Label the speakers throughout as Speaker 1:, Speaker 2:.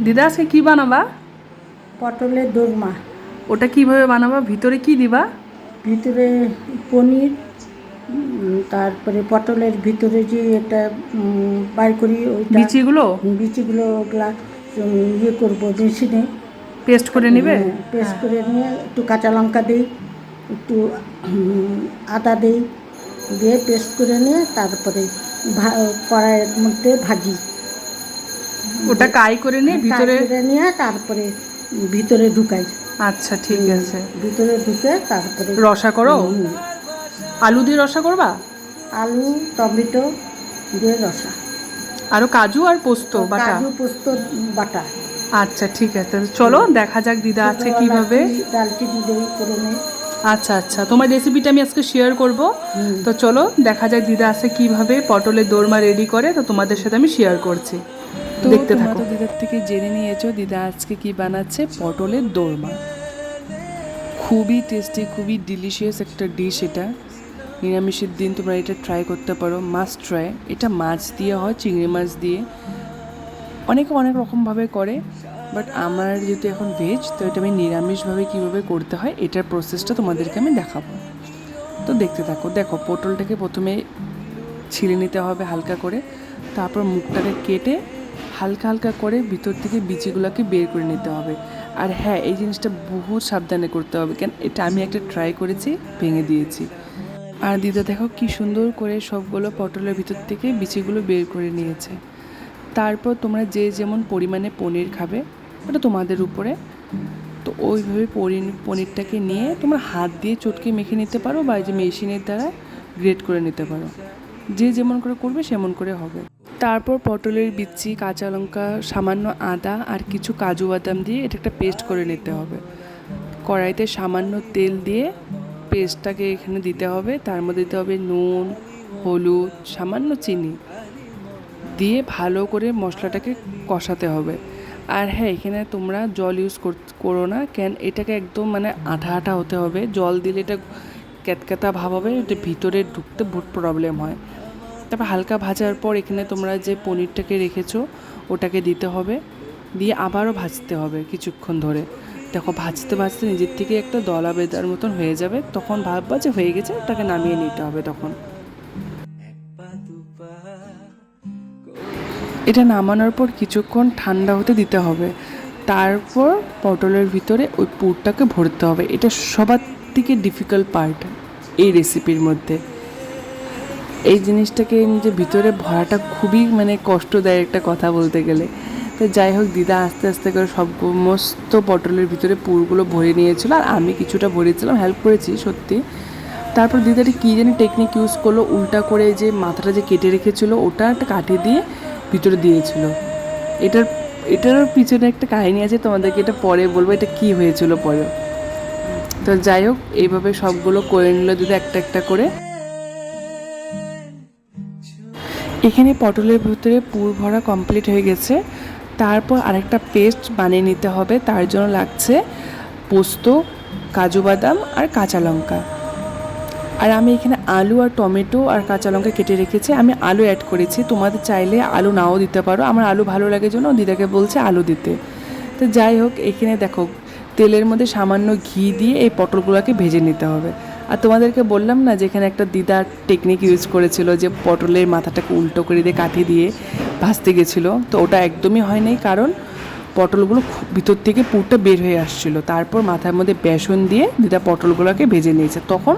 Speaker 1: দিদা আজকে কি বানাবা?
Speaker 2: পটলের দোরমা।
Speaker 1: ওটা কিভাবে বানাবা? ভিতরে কি দিবা?
Speaker 2: ভিতরে পনির, তারপরে পটলের ভিতরে যে এটা বাইর করি ওইটা
Speaker 1: বিচিগুলো
Speaker 2: বিচিগুলো ওগুলা ইয়ে করবো মেশিনে।
Speaker 1: পেস্ট করে নিবে?
Speaker 2: হ্যাঁ, পেস্ট
Speaker 1: হ্যাঁ।
Speaker 2: করে নিয়ে একটু কাঁচা লঙ্কা দিই, একটু আদা দিই, দিয়ে পেস্ট করে নিয়ে তারপরে কড়াইয়ের মধ্যে ভাজি।
Speaker 1: ওটা কাই করে নিয়ে
Speaker 2: কাজ
Speaker 1: ভিতরে।
Speaker 2: করে নিয়ে তারপরে ভিতরে ঢুকাই।
Speaker 1: আচ্ছা, ঠিক আছে।
Speaker 2: ভিতরে ঢুকে তারপরে
Speaker 1: রসা করো? আলু দিয়ে রসা করবা?
Speaker 2: আলু টমেটো দিয়ে রসা,
Speaker 1: আরো কাজু আর পোস্ত বাটা?
Speaker 2: কাজু পোস্ত বাটা।
Speaker 1: আচ্ছা, ঠিক আছে, চলো দেখা যাক দিদা
Speaker 2: ছোটো
Speaker 1: আজকে কিভাবে।
Speaker 2: ডালচিনি দিয়ে করে নেই।
Speaker 1: আচ্ছা আচ্ছা, তোমার রেসিপিটা আমি আজকে শেয়ার করব। তো চলো দেখা যাক দিদা আজকে কিভাবে পটলের দোরমা রেডি করে, তো তোমাদের সাথে আমি শেয়ার করছি। তো দেখতে
Speaker 3: তোমরা
Speaker 1: থাকো।
Speaker 3: তো দিদার থেকে জেনে নিয়েছো দিদা আজকে কি বানাচ্ছে, পটলের দোরমা। খুবই টেস্টি, খুবই ডিলিশিয়াস একটা ডিশ এটা। নিরামিষের দিন তোমরা এটা ট্রাই করতে পারো, মাস্ট ট্রাই। এটা মাছ দিয়ে হয়, চিংড়ি মাছ দিয়ে। অনেকে অনেক রকমভাবে করে, বাট আমার যেহেতু এখন ভেজ, তো এটা আমি নিরামিষভাবে কীভাবে করতে হয় এটার প্রসেসটা তোমাদেরকে আমি দেখাবো। তো দেখতে থাকো। দেখো, পটলটাকে প্রথমে ছিলে নিতে হবে হালকা করে, তারপর মুখটাকে কেটে হালকা হালকা করে ভিতর থেকে বিচিগুলোকে বের করে নিতে হবে। আর হ্যাঁ, এই জিনিসটা বহুত সাবধানে করতে হবে, কেন এটা আমি একটা ট্রাই করেছি, ভেঙে দিয়েছি। আর দিদা দেখো কি সুন্দর করে সবগুলো পটলের ভিতর থেকে বিচিগুলো বের করে নিয়েছে। তারপর তোমরা যে যেমন পরিমাণে পনির খাবে ওটা তোমাদের উপরে। তো ওইভাবে পনিরটাকে নিয়ে তোমরা হাত দিয়ে চটকে মেখে নিতে পারো, বা এই যে মেশিনের দ্বারা গ্রেট করে নিতে পারো। যে যেমন করে করবে সেমন করে হবে। তারপর পটলের বিচি, কাঁচা লঙ্কা, সামান্য আদা আর কিছু কাজু বাদাম দিয়ে এটা একটা পেস্ট করে নিতে হবে। কড়াইতে সামান্য তেল দিয়ে পেস্টটাকে এখানে দিতে হবে। তার মধ্যে দিতে হবে নুন, হলুদ, সামান্য চিনি দিয়ে ভালো করে মশলাটাকে কষাতে হবে। আর হ্যাঁ, এখানে তোমরা জল ইউজ করো না, কেন এটাকে একদম মানে আঠা আঠা হতে হবে। জল দিলে এটা ক্যাতক্যাতা ভাব হবে, এটা ভিতরে ঢুকতে বহুত প্রবলেম হয়। তারপর হালকা ভাজার পর এখানে তোমরা যে পনিরটাকে রেখেছো ওটাকে দিতে হবে, দিয়ে আবারও ভাজতে হবে কিছুক্ষণ ধরে। দেখো, ভাজতে ভাজতে নিজের থেকে একটা দলা বেদার মতন হয়ে যাবে, তখন ভাববা যে হয়ে গেছে, ওটাকে নামিয়ে নিতে হবে। তখন এটা নামানোর পর কিছুক্ষণ ঠান্ডা হতে দিতে হবে। তারপর পটলের ভিতরে ওই পুরটাকে ভরতে হবে। এটা সবার থেকে ডিফিকাল্ট পার্ট এই রেসিপির মধ্যে। এই জিনিসটাকে যে ভিতরে ভরাটা খুবই মানে কষ্টদায়ক একটা কথা বলতে গেলে। তো যাই হোক, দিদা আস্তে আস্তে করে সমস্ত পটলের ভিতরে পুরগুলো ভরে নিয়েছিল, আর আমি কিছুটা ভরেছিলাম, হেল্প করেছি সত্যি। তারপর দিদাটি কী জানি টেকনিক ইউজ করলো, উল্টা করে যে মাথাটা যে কেটে রেখেছিলো ওটা একটা কাঠি দিয়ে ভিতরে দিয়েছিল। এটার এটার পিছনে একটা কাহিনী আছে, তোমাদেরকে এটা পরে বলবো এটা কী হয়েছিল পরে। তো যাই হোক, এইভাবে সবগুলো করে নিল দিদা একটা একটা করে। এখানে পটলের ভিতরে পুর ভরা কমপ্লিট হয়ে গেছে। তারপর আরেকটা পেস্ট বানিয়ে নিতে হবে। তার জন্য লাগছে পোস্ত, কাজু বাদাম আর কাঁচা লঙ্কা। আর আমি এখানে আলু আর টমেটো আর কাঁচা লঙ্কা কেটে রেখেছি, আমি আলু অ্যাড করেছি। তোমাদের চাইলে আলু নাও দিতে পারো, আমার আলু ভালো লাগে জন্য দিদাকে বলছে আলু দিতে। তো যাই হোক, এখানে দেখো তেলের মধ্যে সামান্য ঘি দিয়ে এই পটলগুলোকে ভেজে নিতে হবে। আর তোমাদেরকে বললাম না, যেখানে একটা দিদা টেকনিক ইউজ করেছিল, যে পটলের মাথাটাকে উল্টো করে দিয়ে কাঠি দিয়ে ভাজতে গেছিলো, তো ওটা একদমই হয়নি, কারণ পটলগুলো ভিতর থেকে পুরটা বের হয়ে আসছিলো। তারপর মাথার মধ্যে বেসন দিয়ে দিদা পটলগুলোকে ভেজে নিয়েছে, তখন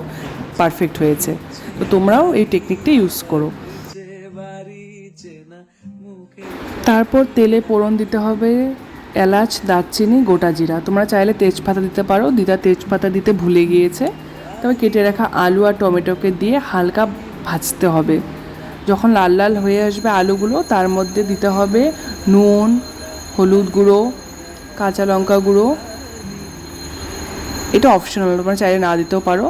Speaker 3: পারফেক্ট হয়েছে। তো তোমরাও এই টেকনিকটা ইউজ করো। তারপর তেলে ফোড়ন দিতে হবে এলাচ, দারচিনি, গোটা জিরা। তোমরা চাইলে তেজপাতা দিতে পারো, দিদা তেজপাতা দিতে ভুলে গিয়েছে। তবে কেটে রাখা আলু আর টমেটোকে দিয়ে হালকা ভাজতে হবে। যখন লাল লাল হয়ে আসবে আলুগুলো, তার মধ্যে দিতে হবে নুন, হলুদ গুঁড়ো, কাঁচা লঙ্কা গুঁড়ো। এটা অপশনাল, তোমরা চাইলে না দিতেও পারো।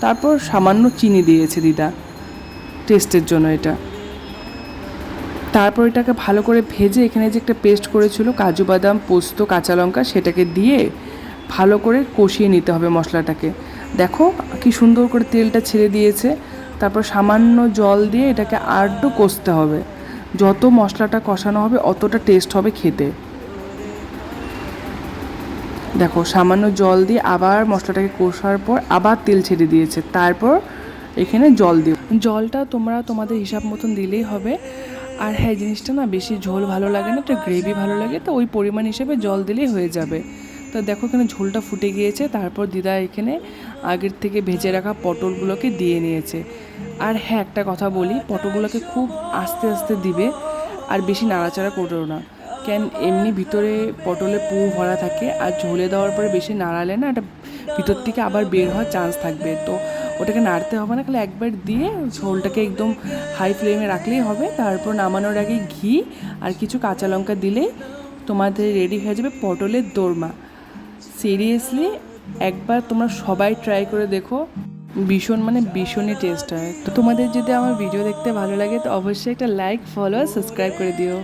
Speaker 3: তারপর সামান্য চিনি দিয়েছে দিদা টেস্টের জন্য এটা। তারপর এটাকে ভালো করে ভেজে এখানে যে একটা পেস্ট করেছিল কাজু বাদাম, পোস্ত, কাঁচা লঙ্কা, সেটাকে দিয়ে ভালো করে কষিয়ে নিতে হবে মশলাটাকে। দেখো কি সুন্দর করে তেলটা ছেড়ে দিয়েছে। তারপর সামান্য জল দিয়ে এটাকে আরেকটু কষতে হবে। যত মশলাটা কষানো হবে অতটা টেস্ট হবে খেতে। দেখো সামান্য জল দিয়ে আবার মশলাটাকে কষার পর আবার তেল ছেড়ে দিয়েছে, তারপর এখানে জল দিও। জলটা তোমরা তোমাদের হিসাব মতন দিলেই হবে। আর হ্যাঁ, জিনিসটা না বেশি ঝোল ভালো লাগে না, একটা গ্রেভি ভালো লাগে, তো ওই পরিমাণ হিসেবে জল দিলেই হয়ে যাবে। তো দেখো এখানে ঝোলটা ফুটে গিয়েছে, তারপর দিদা এখানে আগের থেকে ভেজে রাখা পটলগুলোকে দিয়ে নিয়েছে। আর হ্যাঁ, একটা কথা বলি, পটলগুলোকে খুব আস্তে আস্তে দিবে, আর বেশি নাড়াচাড়া করো না, কেন এমনি ভিতরে পটলে পুর ভরা থাকে, আর ঝোলে দেওয়ার পরে বেশি নাড়ালে না এটা ভিতর থেকে আবার বের হওয়ার চান্স থাকবে। তো ওটাকে নাড়তে হবে না, খালি একবার দিয়ে ঝোলটাকে একদম হাই ফ্লেমে রাখলেই হবে। তারপর নামানোর আগে ঘি আর কিছু কাঁচা লঙ্কা দিলেই তোমাদের রেডি হয়ে যাবে পটলের দোরমা। সিরিয়াসলি একবার তোমরা সবাই ট্রাই করে দেখো, ভীষণ মানে ভীষণই টেস্ট হয়। তো তোমাদের যদি আমার ভিডিও দেখতে ভালো লাগে তো অবশ্যই একটা লাইক, ফলো আর সাবস্ক্রাইব করে দিও।